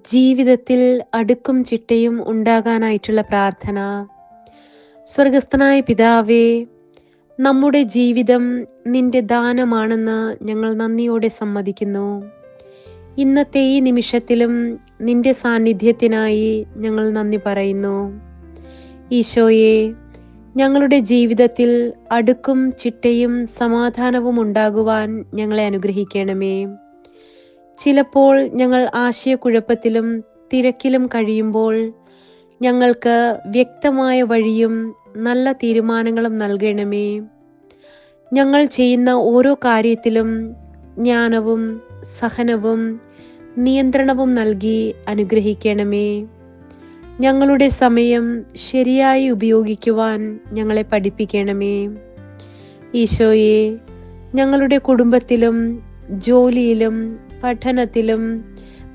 ജീവിതത്തിൽ അടുക്കും ചിട്ടയും ഉണ്ടാകാനായിട്ടുള്ള പ്രാർത്ഥന. സ്വർഗസ്ഥനായ പിതാവേ, നമ്മുടെ ജീവിതം നിന്റെ ദാനമാണെന്ന് ഞങ്ങൾ നന്ദിയോടെ സമ്മതിക്കുന്നു. ഇന്നത്തെ ഈ നിമിഷത്തിലും നിന്റെ സാന്നിധ്യത്തിനായി ഞങ്ങൾ നന്ദി പറയുന്നു. ഈശോയെ, ഞങ്ങളുടെ ജീവിതത്തിൽ അടുക്കും ചിട്ടയും സമാധാനവും ഉണ്ടാകുവാൻ ഞങ്ങളെ അനുഗ്രഹിക്കണമേ. ചിലപ്പോൾ ഞങ്ങൾ ആശയക്കുഴപ്പത്തിലും തിരക്കിലും കഴിയുമ്പോൾ ഞങ്ങൾക്ക് വ്യക്തമായ വഴിയും നല്ല തീരുമാനങ്ങളും നൽകണമേ. ഞങ്ങൾ ചെയ്യുന്ന ഓരോ കാര്യത്തിലും ജ്ഞാനവും സഹനവും നിയന്ത്രണവും നൽകി അനുഗ്രഹിക്കണമേ. ഞങ്ങളുടെ സമയം ശരിയായി ഉപയോഗിക്കുവാൻ ഞങ്ങളെ പഠിപ്പിക്കണമേ. ഈശോയെ, ഞങ്ങളുടെ കുടുംബത്തിലും ജോലിയിലും പഠനത്തിലും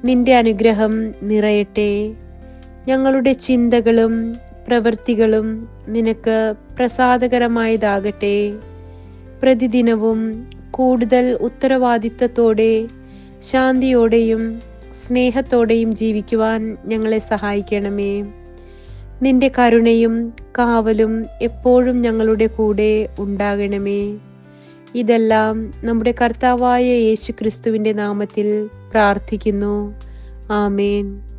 നിന്റെ അനുഗ്രഹം നിറയട്ടെ. ഞങ്ങളുടെ ചിന്തകളും പ്രവൃത്തികളും നിനക്ക് പ്രസാദകരമായതാകട്ടെ. പ്രതിദിനവും കൂടുതൽ ഉത്തരവാദിത്തത്തോടെ ശാന്തിയോടെയും സ്നേഹത്തോടെയും ജീവിക്കുവാൻ ഞങ്ങളെ സഹായിക്കണമേ. നിന്റെ കരുണയും കാവലും എപ്പോഴും ഞങ്ങളുടെ കൂടെ ഉണ്ടാകണമേ. ഇതെല്ലാം നമ്മുടെ കർത്താവായ യേശു ക്രിസ്തുവിൻ്റെ നാമത്തിൽ പ്രാർത്ഥിക്കുന്നു. ആമേൻ.